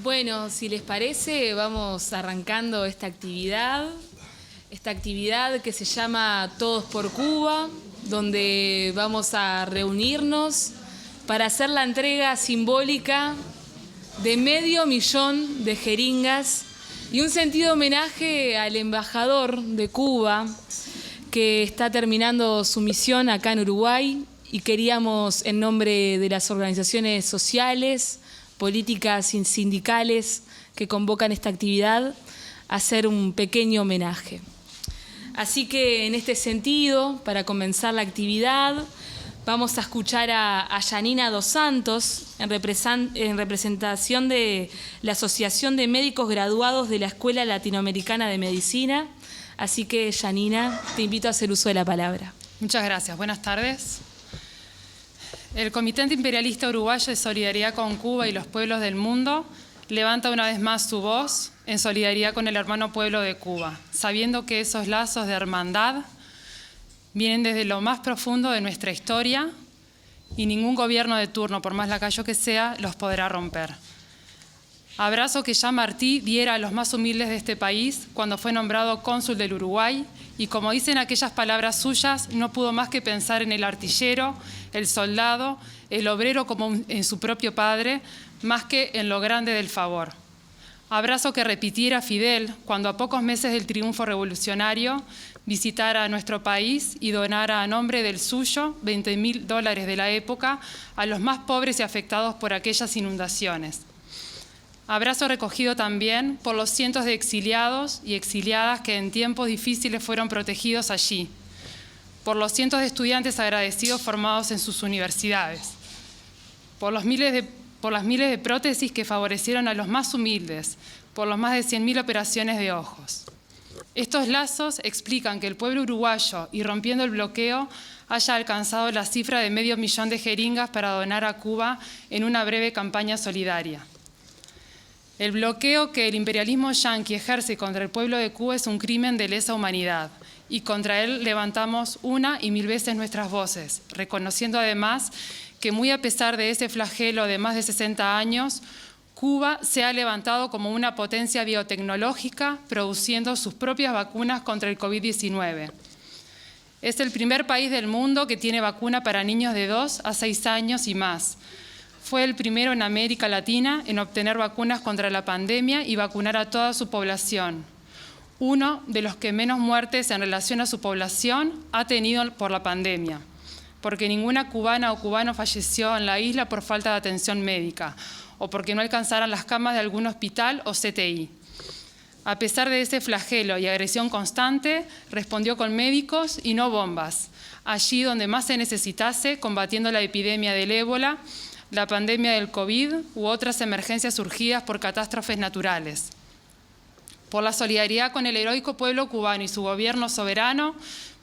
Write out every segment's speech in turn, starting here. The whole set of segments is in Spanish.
Bueno, si les parece, vamos arrancando esta actividad que se llama Todos por Cuba, donde vamos a reunirnos para hacer la entrega simbólica de 500.000 de jeringas y un sentido homenaje al embajador de Cuba que está terminando su misión acá en Uruguay, y queríamos, en nombre de las organizaciones sociales, políticas y sindicales que convocan esta actividad, hacer un pequeño homenaje. Así que en este sentido, para comenzar la actividad, vamos a escuchar a Yanina dos Santos en representación de la Asociación de Médicos Graduados de la Escuela Latinoamericana de Medicina. Así que, Yanina, te invito a hacer uso de la palabra. Muchas gracias. Buenas tardes. El Comité Antiimperialista Uruguayo de Solidaridad con Cuba y los pueblos del mundo levanta una vez más su voz en solidaridad con el hermano pueblo de Cuba, sabiendo que esos lazos de hermandad vienen desde lo más profundo de nuestra historia y ningún gobierno de turno, por más lacayo que sea, los podrá romper. Abrazo que Jean Martí diera a los más humildes de este país cuando fue nombrado cónsul del Uruguay, y como dicen aquellas palabras suyas, no pudo más que pensar en el artillero, el soldado, el obrero como en su propio padre, más que en lo grande del favor. Abrazo que repitiera Fidel cuando a pocos meses del triunfo revolucionario visitara a nuestro país y donara a nombre del suyo $20.000 de la época a los más pobres y afectados por aquellas inundaciones. Abrazo recogido también por los cientos de exiliados y exiliadas que en tiempos difíciles fueron protegidos allí, por los cientos de estudiantes agradecidos formados en sus universidades, por las miles de prótesis que favorecieron a los más humildes, por las más de 100.000 operaciones de ojos. Estos lazos explican que el pueblo uruguayo, irrompiendo el bloqueo, haya alcanzado la cifra de 500.000 de jeringas para donar a Cuba en una breve campaña solidaria. El bloqueo que el imperialismo yanqui ejerce contra el pueblo de Cuba es un crimen de lesa humanidad, y contra él levantamos una y 1000 veces nuestras voces, reconociendo además que muy a pesar de ese flagelo de más de 60 años, Cuba se ha levantado como una potencia biotecnológica, produciendo sus propias vacunas contra el COVID-19. Es el primer país del mundo que tiene vacuna para niños de 2 a 6 años y más. Fue el primero en América Latina en obtener vacunas contra la pandemia y vacunar a toda su población. Uno de los que menos muertes en relación a su población ha tenido por la pandemia, porque ninguna cubana o cubano falleció en la isla por falta de atención médica o porque no alcanzaran las camas de algún hospital o CTI. A pesar de ese flagelo y agresión constante, respondió con médicos y no bombas, allí donde más se necesitase, combatiendo la epidemia del ébola, la pandemia del COVID u otras emergencias surgidas por catástrofes naturales. Por la solidaridad con el heroico pueblo cubano y su gobierno soberano,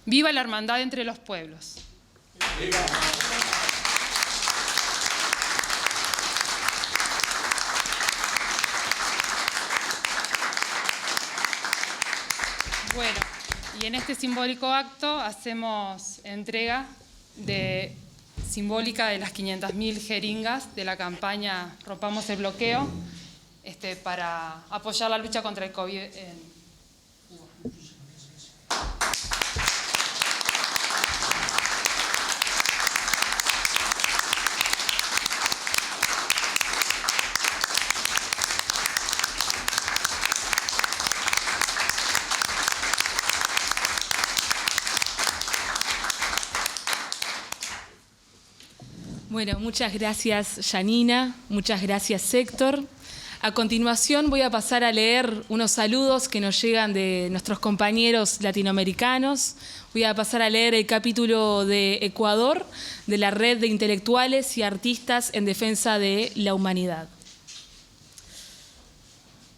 viva la hermandad entre los pueblos. ¡Viva! Bueno, y en este simbólico acto hacemos entrega simbólica de las 500.000 jeringas de la campaña Rompamos el Bloqueo, para apoyar la lucha contra el COVID en Cuba. Bueno, muchas gracias, Yanina, muchas gracias, Héctor. A continuación voy a pasar a leer unos saludos que nos llegan de nuestros compañeros latinoamericanos. Voy a pasar a leer el capítulo de Ecuador, de la Red de Intelectuales y Artistas en Defensa de la Humanidad.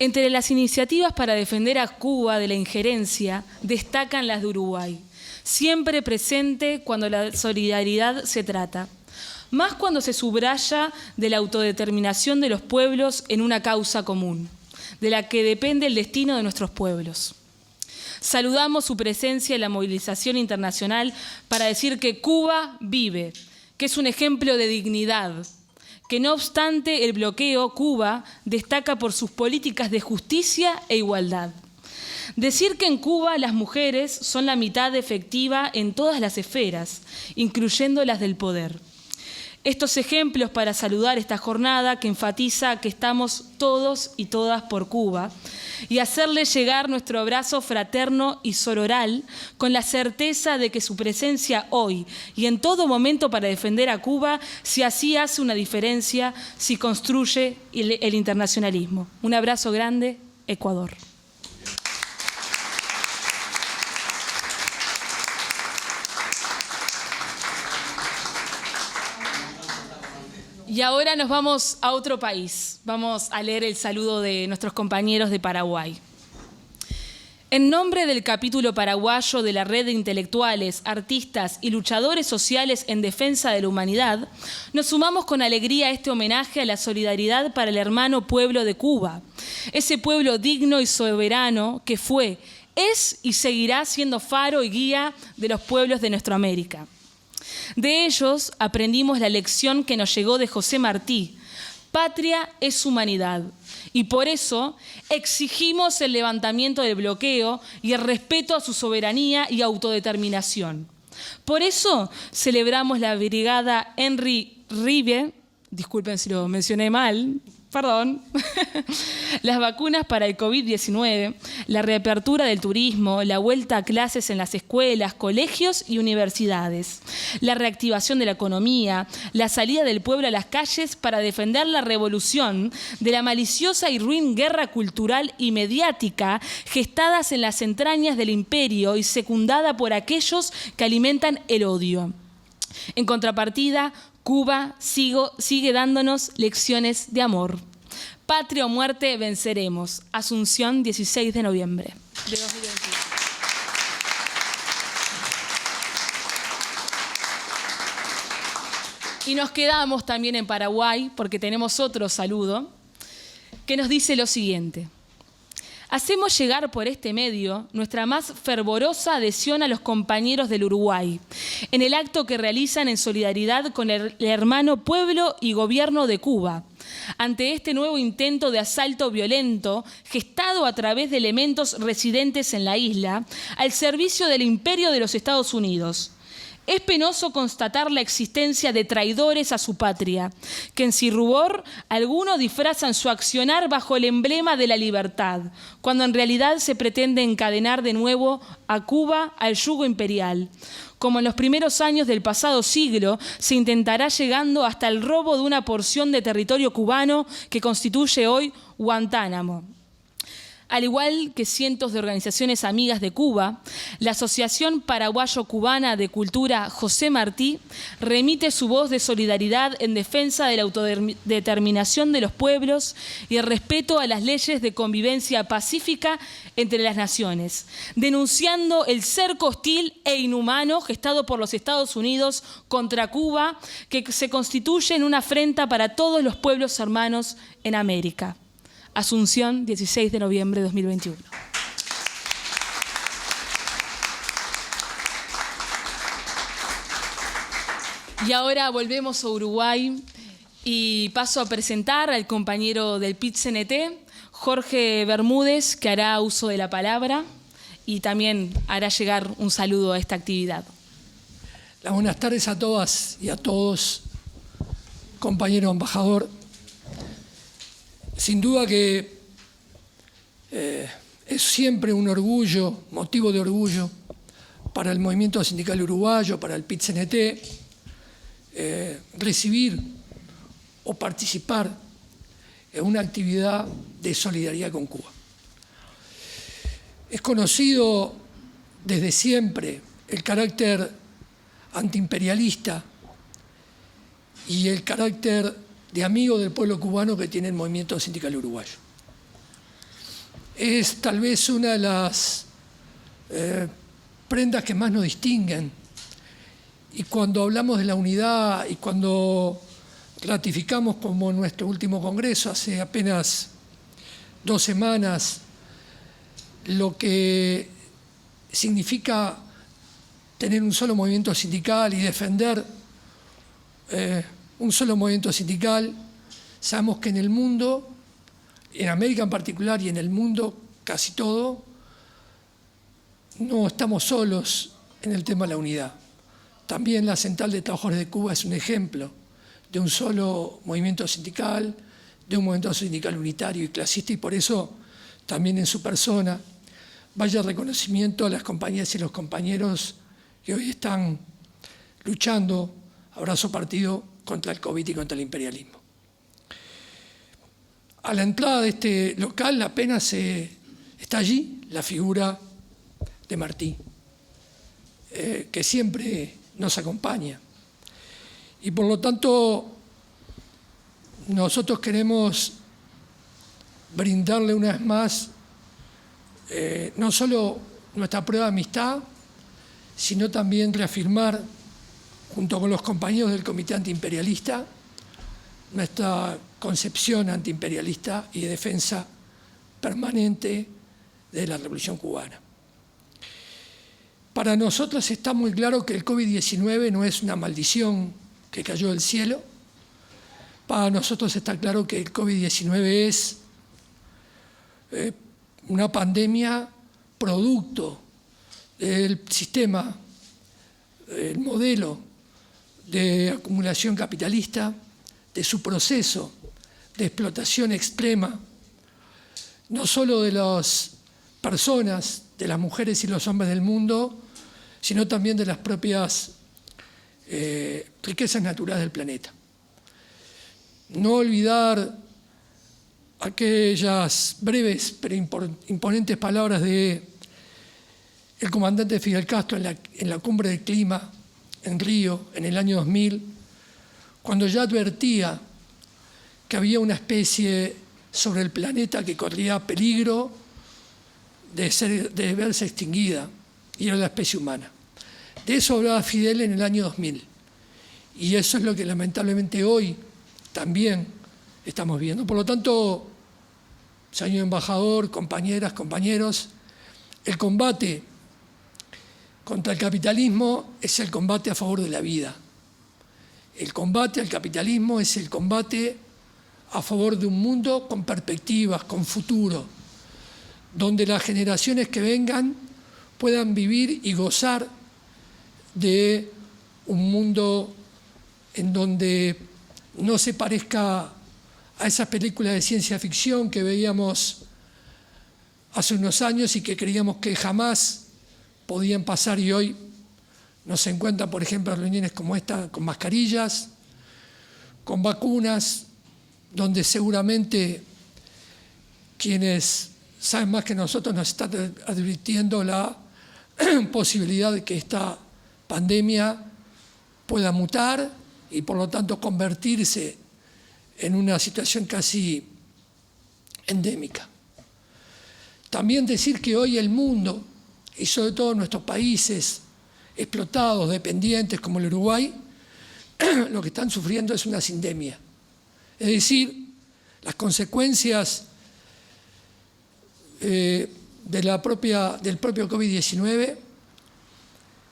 Entre las iniciativas para defender a Cuba de la injerencia, destacan las de Uruguay, siempre presente cuando la solidaridad se trata. Más cuando se subraya de la autodeterminación de los pueblos en una causa común, de la que depende el destino de nuestros pueblos. Saludamos su presencia en la movilización internacional para decir que Cuba vive, que es un ejemplo de dignidad, que no obstante el bloqueo, Cuba destaca por sus políticas de justicia e igualdad. Decir que en Cuba las mujeres son la mitad efectiva en todas las esferas, incluyendo las del poder. Estos ejemplos para saludar esta jornada que enfatiza que estamos todos y todas por Cuba y hacerle llegar nuestro abrazo fraterno y sororal con la certeza de que su presencia hoy y en todo momento para defender a Cuba, si así hace una diferencia, si construye el internacionalismo. Un abrazo grande, Ecuador. Y ahora nos vamos a otro país. Vamos a leer el saludo de nuestros compañeros de Paraguay. En nombre del capítulo paraguayo de la Red de Intelectuales, Artistas y Luchadores Sociales en Defensa de la Humanidad, nos sumamos con alegría a este homenaje a la solidaridad para el hermano pueblo de Cuba. Ese pueblo digno y soberano que fue, es y seguirá siendo faro y guía de los pueblos de nuestra América. De ellos aprendimos la lección que nos llegó de José Martí: patria es humanidad, y por eso exigimos el levantamiento del bloqueo y el respeto a su soberanía y autodeterminación. Por eso celebramos la brigada Henry Rive, disculpen si lo mencioné mal, perdón, las vacunas para el COVID-19, la reapertura del turismo, la vuelta a clases en las escuelas, colegios y universidades, la reactivación de la economía, la salida del pueblo a las calles para defender la revolución de la maliciosa y ruin guerra cultural y mediática gestadas en las entrañas del imperio y secundada por aquellos que alimentan el odio. En contrapartida, Cuba sigue dándonos lecciones de amor. Patria o muerte, venceremos. Asunción, 16 de noviembre de 2021. Y nos quedamos también en Paraguay, porque tenemos otro saludo, que nos dice lo siguiente. Hacemos llegar por este medio nuestra más fervorosa adhesión a los compañeros del Uruguay, en el acto que realizan en solidaridad con el hermano pueblo y gobierno de Cuba, ante este nuevo intento de asalto violento gestado a través de elementos residentes en la isla al servicio del imperio de los Estados Unidos. Es penoso constatar la existencia de traidores a su patria, que en sin rubor algunos disfrazan su accionar bajo el emblema de la libertad, cuando en realidad se pretende encadenar de nuevo a Cuba al yugo imperial. Como en los primeros años del pasado siglo, se intentará llegando hasta el robo de una porción de territorio cubano que constituye hoy Guantánamo. Al igual que cientos de organizaciones amigas de Cuba, la Asociación Paraguayo-Cubana de Cultura José Martí remite su voz de solidaridad en defensa de la autodeterminación de los pueblos y el respeto a las leyes de convivencia pacífica entre las naciones, denunciando el cerco hostil e inhumano gestado por los Estados Unidos contra Cuba, que se constituye en una afrenta para todos los pueblos hermanos en América. Asunción, 16 de noviembre de 2021. Y ahora volvemos a Uruguay y paso a presentar al compañero del PIT-CNT, Jorge Bermúdez, que hará uso de la palabra y también hará llegar un saludo a esta actividad. Buenas tardes a todas y a todos, compañero embajador. Sin duda que es siempre un orgullo, motivo de orgullo para el movimiento sindical uruguayo, para el PIT-CNT, recibir o participar en una actividad de solidaridad con Cuba. Es conocido desde siempre el carácter antiimperialista y el carácter de amigo del pueblo cubano que tiene el movimiento sindical uruguayo. Es tal vez una de las prendas que más nos distinguen. Y cuando hablamos de la unidad y cuando ratificamos como nuestro último congreso hace apenas 2 semanas lo que significa tener un solo movimiento sindical y defender un solo movimiento sindical, sabemos que en el mundo, en América en particular y en el mundo casi todo, no estamos solos en el tema de la unidad. También la Central de Trabajadores de Cuba es un ejemplo de un solo movimiento sindical, de un movimiento sindical unitario y clasista, y por eso también en su persona vaya reconocimiento a las compañeras y los compañeros que hoy están luchando a brazo partido contra el COVID y contra el imperialismo. A la entrada de este local apenas está allí la figura de Martí, que siempre nos acompaña. Y por lo tanto, nosotros queremos brindarle una vez más no solo nuestra prueba de amistad, sino también reafirmar, junto con los compañeros del Comité Antiimperialista, nuestra concepción antiimperialista y de defensa permanente de la Revolución Cubana. Para nosotros está muy claro que el COVID-19 no es una maldición que cayó del cielo. Para nosotros está claro que el COVID-19 es una pandemia producto del sistema, el modelo de acumulación capitalista, de su proceso de explotación extrema, no solo de las personas, de las mujeres y los hombres del mundo, sino también de las propias riquezas naturales del planeta. No olvidar aquellas breves pero imponentes palabras del comandante Fidel Castro en la cumbre del clima en Río en el año 2000, cuando ya advertía que había una especie sobre el planeta que corría peligro de verse extinguida, y era la especie humana. De eso hablaba Fidel en el año 2000, y eso es lo que lamentablemente hoy también estamos viendo. Por lo tanto, señor embajador, compañeras, compañeros, el combate contra el capitalismo es el combate a favor de la vida. El combate al capitalismo es el combate a favor de un mundo con perspectivas, con futuro, donde las generaciones que vengan puedan vivir y gozar de un mundo en donde no se parezca a esas películas de ciencia ficción que veíamos hace unos años y que creíamos que jamás podían pasar, y hoy nos encuentran, por ejemplo, en reuniones como esta, con mascarillas, con vacunas, donde seguramente quienes saben más que nosotros nos están advirtiendo la posibilidad de que esta pandemia pueda mutar y por lo tanto convertirse en una situación casi endémica. También decir que hoy el mundo, y sobre todo nuestros países explotados, dependientes como el Uruguay, lo que están sufriendo es una sindemia. Es decir, las consecuencias del propio COVID-19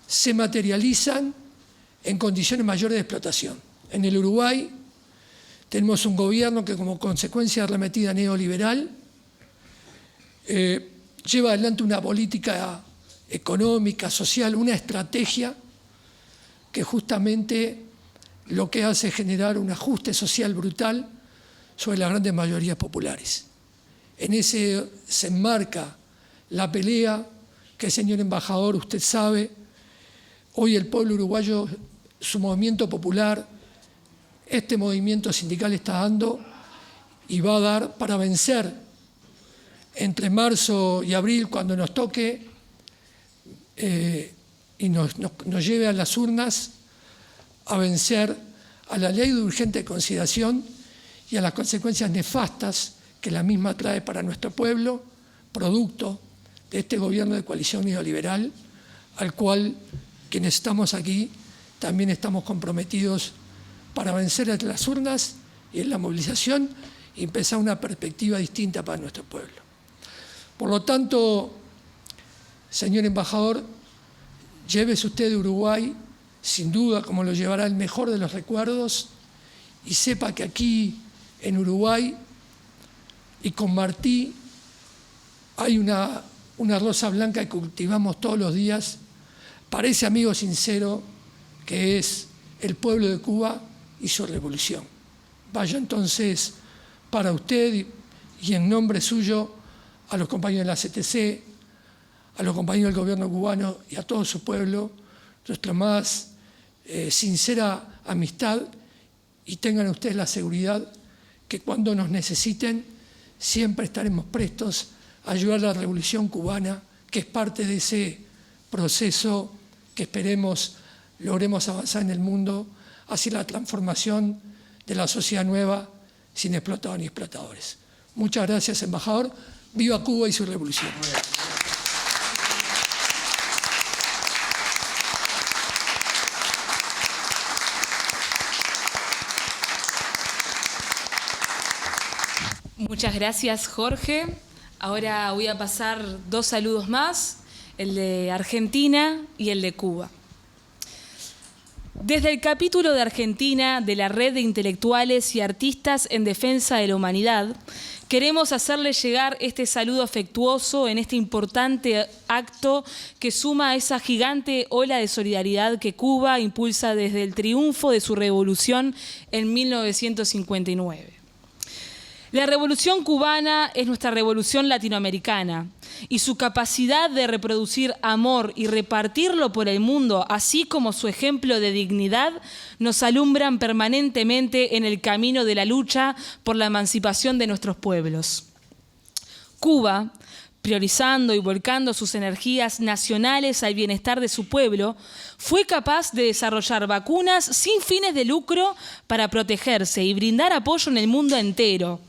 se materializan en condiciones mayores de explotación. En el Uruguay tenemos un gobierno que, como consecuencia de la arremetida neoliberal, lleva adelante una política económica, social, una estrategia que justamente lo que hace es generar un ajuste social brutal sobre las grandes mayorías populares. En ese se enmarca la pelea que, señor embajador, usted sabe, hoy el pueblo uruguayo, su movimiento popular, este movimiento sindical está dando y va a dar para vencer entre marzo y abril, cuando nos toque y nos lleve a las urnas, a vencer a la ley de urgente consideración y a las consecuencias nefastas que la misma trae para nuestro pueblo, producto de este gobierno de coalición neoliberal, al cual quienes estamos aquí también estamos comprometidos para vencer a las urnas y en la movilización y empezar una perspectiva distinta para nuestro pueblo. Por lo tanto, señor embajador, llévese usted de Uruguay, sin duda, como lo llevará el mejor de los recuerdos, y sepa que aquí en Uruguay, y con Martí hay una rosa blanca que cultivamos todos los días para ese amigo sincero que es el pueblo de Cuba y su revolución. Vaya entonces para usted y en nombre suyo a los compañeros de la CTC, a los compañeros del gobierno cubano y a todo su pueblo, nuestra más sincera amistad, y tengan ustedes la seguridad que cuando nos necesiten siempre estaremos prestos a ayudar a la revolución cubana, que es parte de ese proceso que esperemos logremos avanzar en el mundo hacia la transformación de la sociedad nueva sin explotados ni explotadores. Muchas gracias, embajador. ¡Viva Cuba y su revolución! Muchas gracias, Jorge. Ahora voy a pasar 2 saludos más, el de Argentina y el de Cuba. Desde el capítulo de Argentina de la Red de Intelectuales y Artistas en Defensa de la Humanidad, queremos hacerle llegar este saludo afectuoso en este importante acto que suma a esa gigante ola de solidaridad que Cuba impulsa desde el triunfo de su revolución en 1959. La revolución cubana es nuestra revolución latinoamericana y su capacidad de reproducir amor y repartirlo por el mundo, así como su ejemplo de dignidad, nos alumbran permanentemente en el camino de la lucha por la emancipación de nuestros pueblos. Cuba, priorizando y volcando sus energías nacionales al bienestar de su pueblo, fue capaz de desarrollar vacunas sin fines de lucro para protegerse y brindar apoyo en el mundo entero.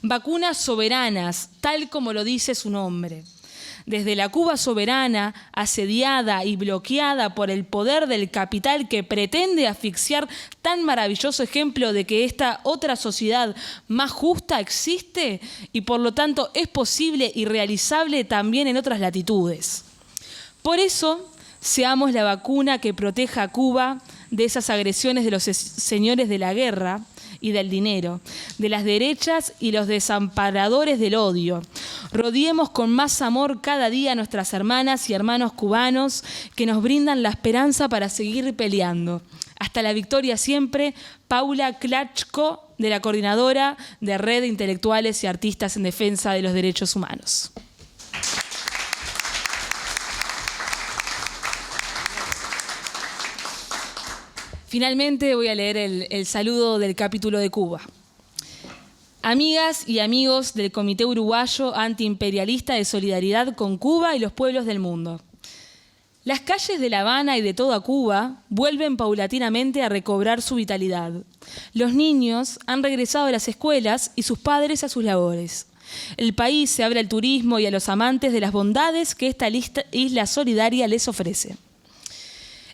Vacunas soberanas, tal como lo dice su nombre. Desde la Cuba soberana, asediada y bloqueada por el poder del capital que pretende asfixiar tan maravilloso ejemplo de que esta otra sociedad más justa existe y por lo tanto es posible y realizable también en otras latitudes. Por eso, seamos la vacuna que proteja a Cuba de esas agresiones de los señores de la guerra y del dinero, de las derechas y los desamparadores del odio. Rodeemos con más amor cada día a nuestras hermanas y hermanos cubanos que nos brindan la esperanza para seguir peleando. Hasta la victoria siempre, Paula Klachko, de la Coordinadora de Red de Intelectuales y Artistas en Defensa de los Derechos Humanos. Finalmente voy a leer el saludo del capítulo de Cuba. Amigas y amigos del Comité Uruguayo Antiimperialista de Solidaridad con Cuba y los pueblos del mundo. Las calles de La Habana y de toda Cuba vuelven paulatinamente a recobrar su vitalidad. Los niños han regresado a las escuelas y sus padres a sus labores. El país se abre al turismo y a los amantes de las bondades que esta isla solidaria les ofrece.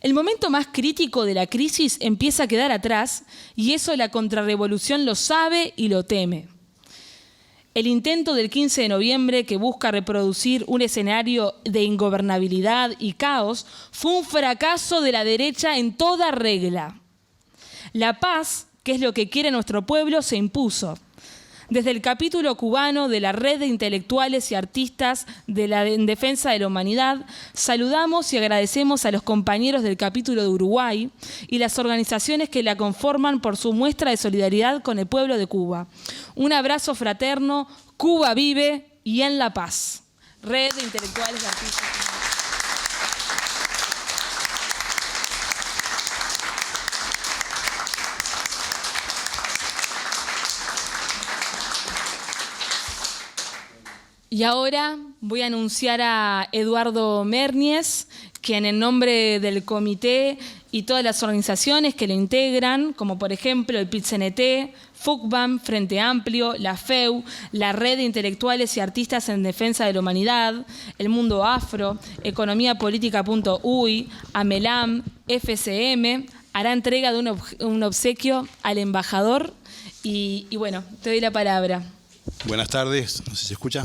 El momento más crítico de la crisis empieza a quedar atrás y eso la contrarrevolución lo sabe y lo teme. El intento del 15 de noviembre, que busca reproducir un escenario de ingobernabilidad y caos, fue un fracaso de la derecha en toda regla. La paz, que es lo que quiere nuestro pueblo, se impuso. Desde el capítulo cubano de la Red de Intelectuales y Artistas en Defensa de la Humanidad, saludamos y agradecemos a los compañeros del capítulo de Uruguay y las organizaciones que la conforman por su muestra de solidaridad con el pueblo de Cuba. Un abrazo fraterno, Cuba vive y en la paz. Red de Intelectuales y Artistas. Y ahora voy a anunciar a Eduardo Mernies, quien en nombre del comité y todas las organizaciones que lo integran, como por ejemplo el PIT-CNT, FUCBAM, Frente Amplio, la FEU, la Red de Intelectuales y Artistas en Defensa de la Humanidad, El Mundo Afro, Economíapolítica.uy, AMELAM, FCM, hará entrega de un obsequio al embajador. Y bueno, te doy la palabra. Buenas tardes, no sé si se escucha.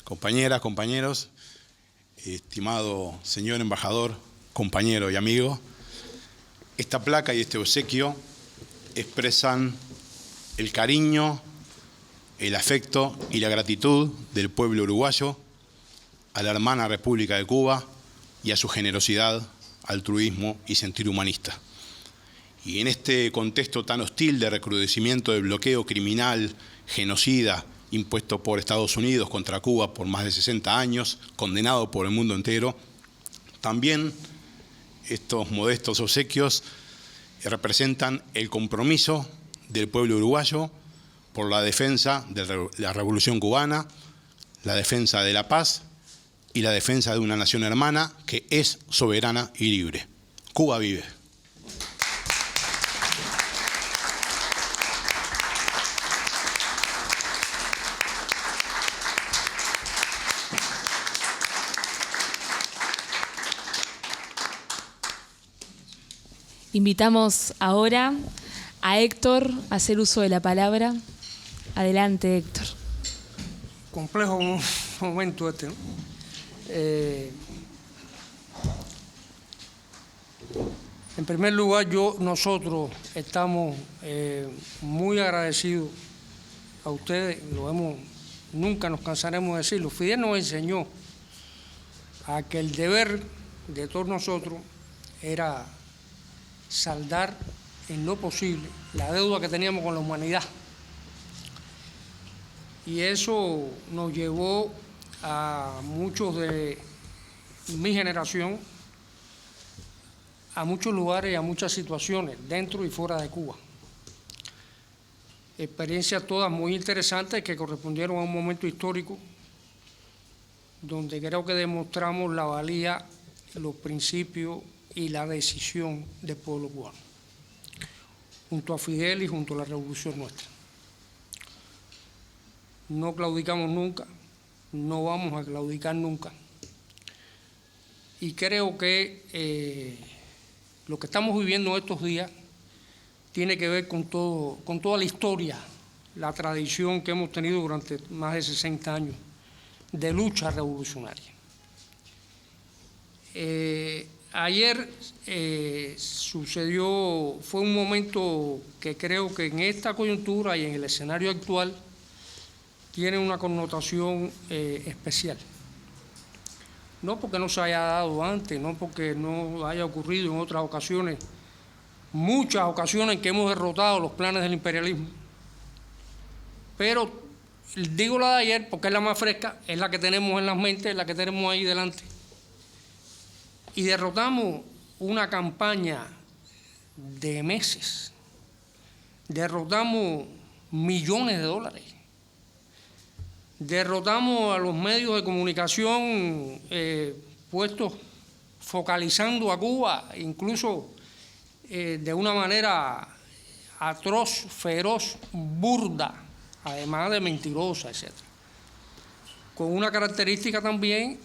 Compañeras, compañeros, estimado señor embajador, compañero y amigo, esta placa y este obsequio expresan el cariño, el afecto y la gratitud del pueblo uruguayo a la hermana República de Cuba y a su generosidad, altruismo y sentir humanista. Y en este contexto tan hostil de recrudecimiento del bloqueo criminal, genocida, impuesto por Estados Unidos contra Cuba por más de 60 años, condenado por el mundo entero, también estos modestos obsequios representan el compromiso del pueblo uruguayo por la defensa de la Revolución Cubana, la defensa de la paz y la defensa de una nación hermana que es soberana y libre. Cuba vive. Invitamos ahora a Héctor a hacer uso de la palabra. Adelante, Héctor. Complejo momento este, ¿no? En primer lugar, nosotros estamos muy agradecidos a ustedes, nunca nos cansaremos de decirlo. Fidel nos enseñó a que el deber de todos nosotros era saldar en lo posible la deuda que teníamos con la humanidad. Y eso nos llevó a muchos de mi generación, a muchos lugares y a muchas situaciones, dentro y fuera de Cuba. Experiencias todas muy interesantes que correspondieron a un momento histórico donde creo que demostramos la valía, los principios y la decisión del pueblo cubano, junto a Fidel y junto a la revolución nuestra. No claudicamos nunca, no vamos a claudicar nunca. Y creo que lo que estamos viviendo estos días tiene que ver con toda la historia, la tradición que hemos tenido durante más de 60 años de lucha revolucionaria. Ayer fue un momento que creo que en esta coyuntura y en el escenario actual tiene una connotación especial. No porque no se haya dado antes, no porque no haya ocurrido en otras ocasiones, muchas ocasiones en que hemos derrotado los planes del imperialismo. Pero digo la de ayer porque es la más fresca, es la que tenemos en las mentes, es la que tenemos ahí delante. Y derrotamos una campaña de meses, derrotamos millones de dólares, derrotamos a los medios de comunicación puestos focalizando a Cuba, incluso de una manera atroz, feroz, burda, además de mentirosa, etc. Con una característica también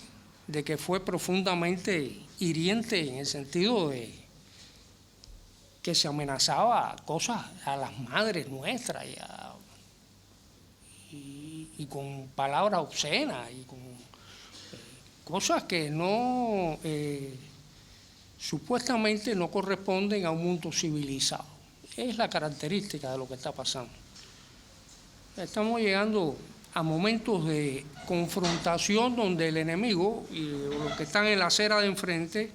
de que fue profundamente hiriente en el sentido de que se amenazaba cosas a las madres nuestras y con palabras obscenas y con cosas que no supuestamente no corresponden a un mundo civilizado. Es la característica de lo que está pasando. Estamos llegando a momentos de confrontación donde el enemigo y los que están en la acera de enfrente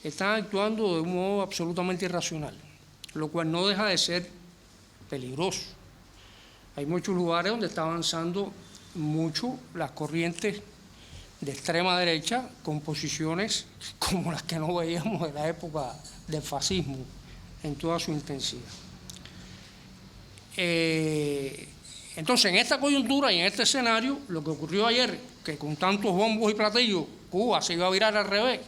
están actuando de un modo absolutamente irracional, lo cual no deja de ser peligroso. Hay muchos lugares donde está avanzando mucho las corrientes de extrema derecha con posiciones como las que no veíamos en la época del fascismo en toda su intensidad. Entonces, en esta coyuntura y en este escenario, lo que ocurrió ayer, que con tantos bombos y platillos, Cuba se iba a virar al revés,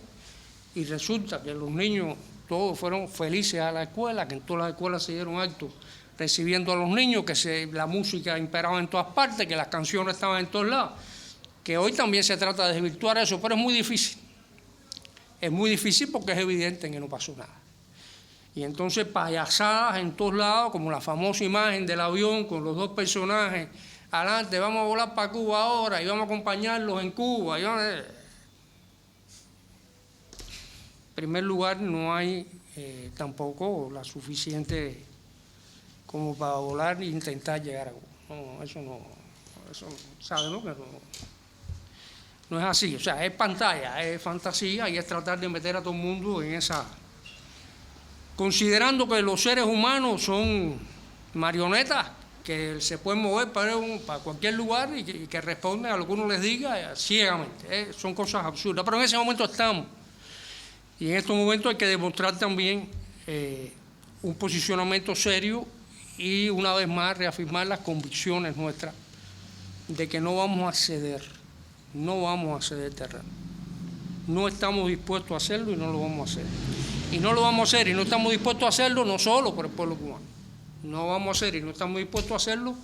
y resulta que los niños todos fueron felices a la escuela, que en todas las escuelas se dieron actos recibiendo a los niños, que la música imperaba en todas partes, que las canciones estaban en todos lados, que hoy también se trata de desvirtuar eso, pero es muy difícil. Es muy difícil porque es evidente que no pasó nada. Y entonces payasadas en todos lados, como la famosa imagen del avión con los dos personajes, adelante, vamos a volar para Cuba ahora y vamos a acompañarlos en Cuba. En primer lugar, no hay tampoco la suficiente como para volar e intentar llegar a Cuba. No, eso sabemos que no es así. O sea, es pantalla, es fantasía y es tratar de meter a todo el mundo en esa... Considerando que los seres humanos son marionetas que se pueden mover para cualquier lugar y que responden a lo que uno les diga ciegamente. Son cosas absurdas, pero en ese momento estamos. Y en estos momentos hay que demostrar también un posicionamiento serio y una vez más reafirmar las convicciones nuestras de que no vamos a ceder terreno. No estamos dispuestos a hacerlo y no lo vamos a hacer. Y no lo vamos a hacer y no estamos dispuestos a hacerlo no solo por el pueblo cubano. No vamos a hacer y no estamos dispuestos a hacerlo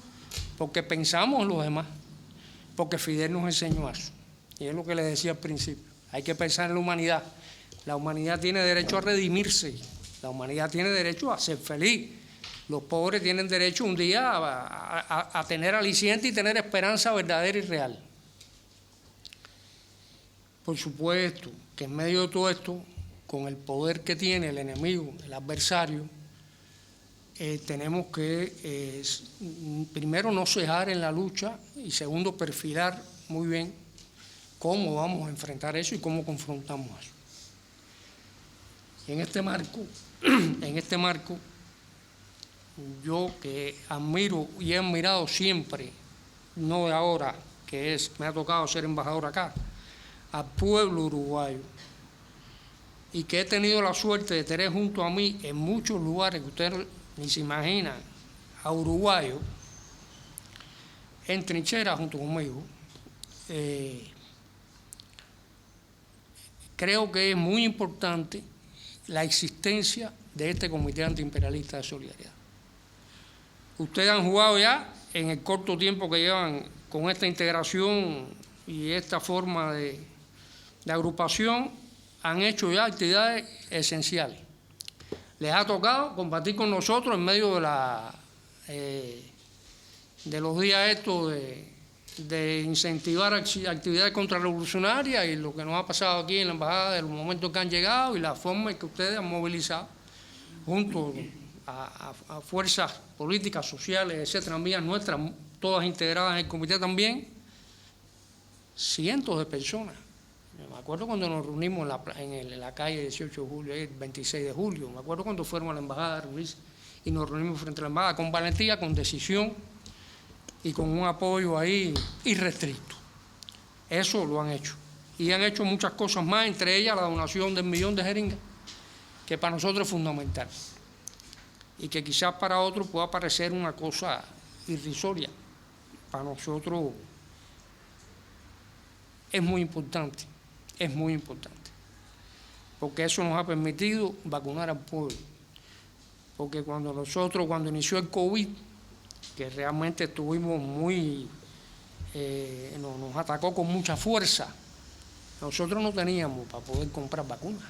porque pensamos en los demás, porque Fidel nos enseñó eso. Y es lo que les decía al principio. Hay que pensar en la humanidad. La humanidad tiene derecho a redimirse. La humanidad tiene derecho a ser feliz. Los pobres tienen derecho un día a tener aliciente y tener esperanza verdadera y real. Por supuesto que en medio de todo esto, con el poder que tiene el enemigo, el adversario, tenemos que, primero, no cejar en la lucha y segundo, perfilar muy bien cómo vamos a enfrentar eso y cómo confrontamos eso. Y en este marco, yo que admiro y he admirado siempre, no de ahora, me ha tocado ser embajador acá, al pueblo uruguayo, y que he tenido la suerte de tener junto a mí en muchos lugares que ustedes ni se imaginan, a uruguayos en trincheras junto conmigo, creo que es muy importante la existencia de este Comité Antiimperialista de Solidaridad. Ustedes han jugado ya, en el corto tiempo que llevan con esta integración y esta forma de agrupación, han hecho ya actividades esenciales. Les ha tocado compartir con nosotros en medio de los días estos de incentivar actividades contrarrevolucionarias y lo que nos ha pasado aquí en la embajada, de los momentos que han llegado y la forma en que ustedes han movilizado junto a fuerzas políticas, sociales, etcétera, amigas nuestras, todas integradas en el comité también, cientos de personas. Me acuerdo cuando nos reunimos en la calle 18 de julio, el 26 de julio, me acuerdo cuando fuimos a la embajada a reunirse y nos reunimos frente a la embajada con valentía, con decisión y con un apoyo ahí irrestricto. Eso lo han hecho. Y han hecho muchas cosas más, entre ellas la donación del 1 millón de jeringas, que para nosotros es fundamental. Y que quizás para otros pueda parecer una cosa irrisoria. Para nosotros es muy importante. Es muy importante, porque eso nos ha permitido vacunar al pueblo. Porque cuando inició el COVID, que realmente estuvimos nos atacó con mucha fuerza, nosotros no teníamos para poder comprar vacunas.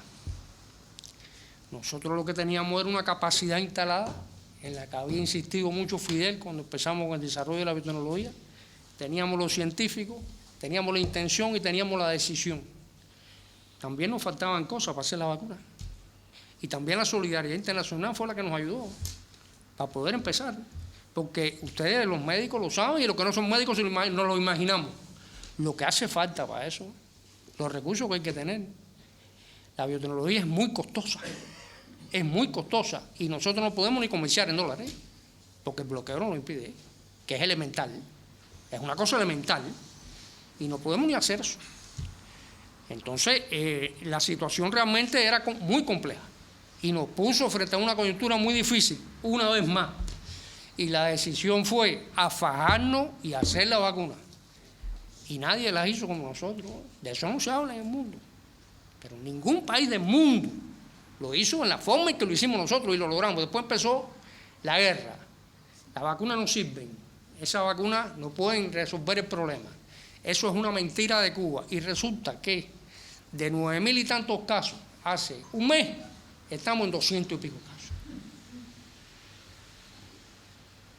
Nosotros lo que teníamos era una capacidad instalada, en la que había insistido mucho Fidel cuando empezamos con el desarrollo de la biotecnología. Teníamos los científicos, teníamos la intención y teníamos la decisión. También nos faltaban cosas para hacer la vacuna. Y también la solidaridad internacional fue la que nos ayudó para poder empezar. Porque ustedes, los médicos, lo saben y los que no son médicos no lo imaginamos. Lo que hace falta para eso, los recursos que hay que tener. La biotecnología es muy costosa. Es muy costosa. Y nosotros no podemos ni comerciar en dólares, porque el bloqueo no lo impide, que es elemental. Es una cosa elemental. Y no podemos ni hacer eso. Entonces, la situación realmente era muy compleja y nos puso frente a una coyuntura muy difícil, una vez más. Y la decisión fue a fajarnos y hacer la vacuna. Y nadie la hizo como nosotros. De eso no se habla en el mundo. Pero ningún país del mundo lo hizo en la forma en que lo hicimos nosotros y lo logramos. Después empezó la guerra. Las vacunas no sirven. Esas vacunas no pueden resolver el problema. Eso es una mentira de Cuba. Y resulta que de 9.000 y tantos casos, hace un mes, estamos en 200 y pico casos.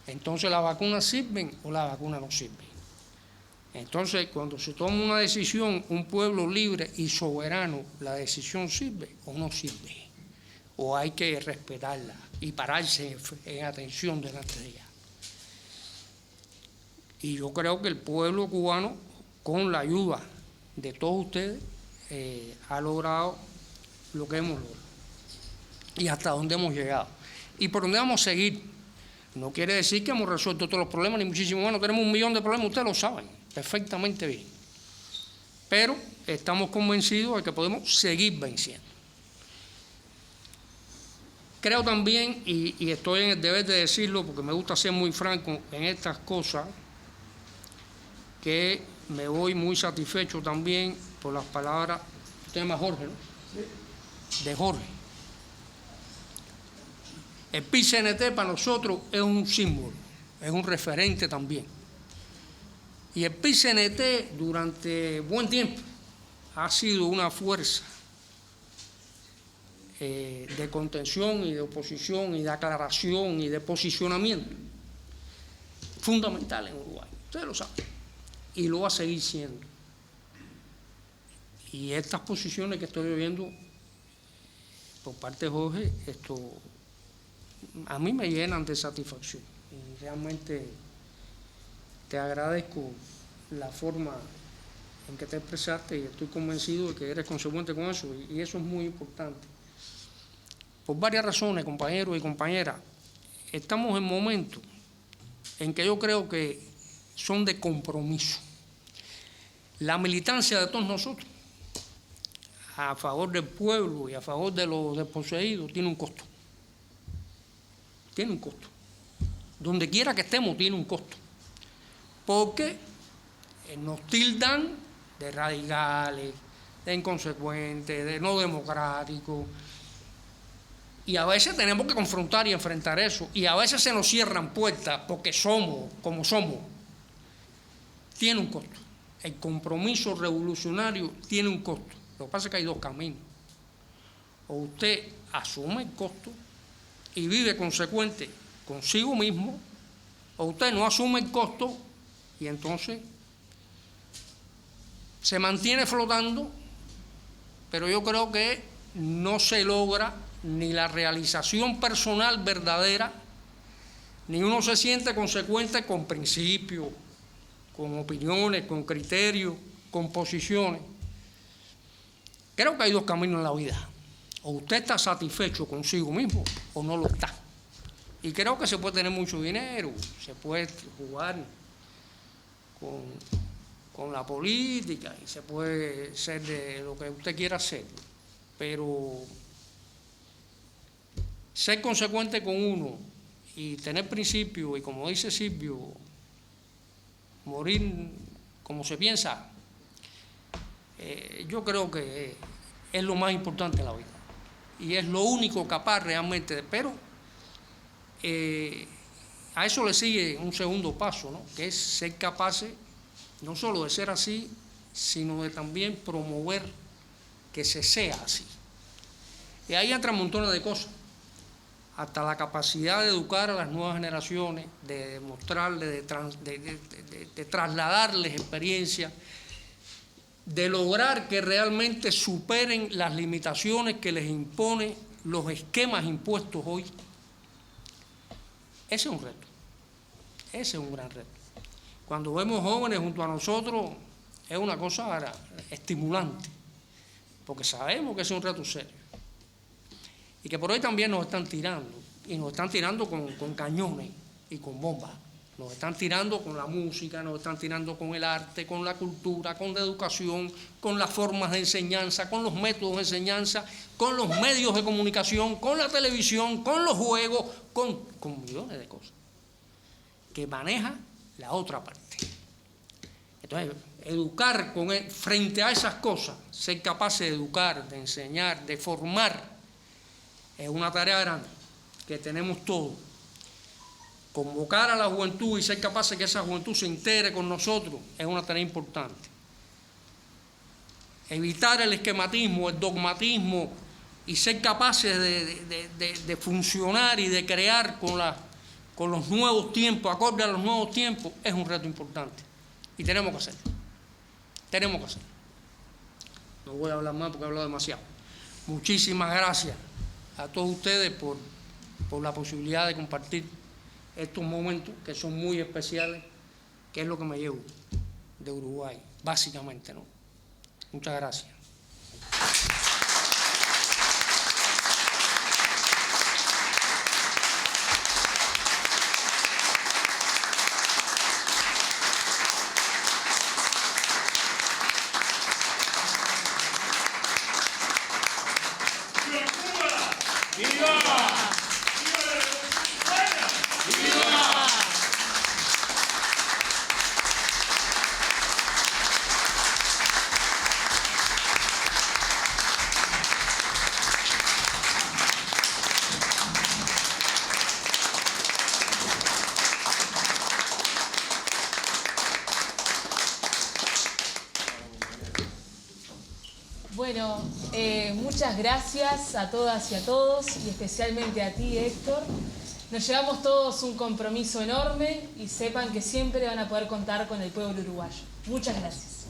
Entonces, ¿las vacunas sirven o las vacunas no sirven? Entonces, cuando se toma una decisión, un pueblo libre y soberano, ¿la decisión sirve o no sirve? o hay que respetarla y pararse en atención delante de ella. Y yo creo que el pueblo cubano, con la ayuda de todos ustedes, ha logrado lo que hemos logrado y hasta dónde hemos llegado y por dónde vamos a seguir. No quiere decir que hemos resuelto todos los problemas, ni muchísimo menos. Tenemos 1 millón de problemas, ustedes lo saben perfectamente bien, pero estamos convencidos de que podemos seguir venciendo. Creo también, y estoy en el deber de decirlo porque me gusta ser muy franco en estas cosas, que me voy muy satisfecho también por las palabras, usted llama Jorge, ¿no? De Jorge. El PIT-CNT para nosotros es un símbolo, es un referente también. Y el PIT-CNT durante buen tiempo ha sido una fuerza de contención y de oposición y de aclaración y de posicionamiento fundamental en Uruguay. Ustedes lo saben. Y lo va a seguir siendo. Y estas posiciones que estoy viendo por parte de Jorge, a mí me llenan de satisfacción. Y realmente te agradezco la forma en que te expresaste y estoy convencido de que eres consecuente con eso. Y eso es muy importante. Por varias razones, compañeros y compañeras, estamos en momentos en que yo creo que son de compromiso. La militancia de todos nosotros a favor del pueblo y a favor de los desposeídos tiene un costo. Tiene un costo. Donde quiera que estemos tiene un costo. Porque nos tildan de radicales, de inconsecuentes, de no democráticos. Y a veces tenemos que confrontar y enfrentar eso. Y a veces se nos cierran puertas porque somos como somos. Tiene un costo. El compromiso revolucionario tiene un costo. Lo que pasa es que hay 2 caminos. O usted asume el costo y vive consecuente consigo mismo, o usted no asume el costo y entonces se mantiene flotando, pero yo creo que no se logra ni la realización personal verdadera, ni uno se siente consecuente con principios, con opiniones, con criterios, con posiciones. Creo que hay 2 caminos en la vida. O usted está satisfecho consigo mismo o no lo está. Y creo que se puede tener mucho dinero, se puede jugar con la política y se puede ser de lo que usted quiera ser. Pero ser consecuente con uno y tener principios y, como dice Silvio, morir como se piensa, yo creo que es lo más importante de la vida y es lo único capaz realmente, pero a eso le sigue un segundo paso, ¿no? Que es ser capaces no solo de ser así, sino de también promover que se sea así. Y ahí entran montones de cosas, hasta la capacidad de educar a las nuevas generaciones, de demostrarles, de trasladarles experiencias, de lograr que realmente superen las limitaciones que les imponen los esquemas impuestos hoy. Ese es un reto, ese es un gran reto. Cuando vemos jóvenes junto a nosotros es una cosa estimulante, porque sabemos que es un reto serio y que por hoy también nos están tirando, y nos están tirando con cañones y con bombas. Nos están tirando con la música, nos están tirando con el arte, con la cultura, con la educación, con las formas de enseñanza, con los métodos de enseñanza, con los medios de comunicación, con la televisión, con los juegos, con millones de cosas que maneja la otra parte. Entonces, educar frente a esas cosas, ser capaces de educar, de enseñar, de formar, es una tarea grande que tenemos todos. Convocar a la juventud y ser capaces de que esa juventud se integre con nosotros es una tarea importante. Evitar el esquematismo, el dogmatismo y ser capaces de funcionar y de crear con los nuevos tiempos, acorde a los nuevos tiempos, es un reto importante. Y tenemos que hacerlo. Tenemos que hacerlo. No voy a hablar más porque he hablado demasiado. Muchísimas gracias a todos ustedes por la posibilidad de compartir estos momentos que son muy especiales, que es lo que me llevo de Uruguay, básicamente, ¿no? Muchas gracias. Bueno, muchas gracias a todas y a todos, y especialmente a ti, Héctor. Nos llevamos todos un compromiso enorme y sepan que siempre van a poder contar con el pueblo uruguayo. Muchas gracias.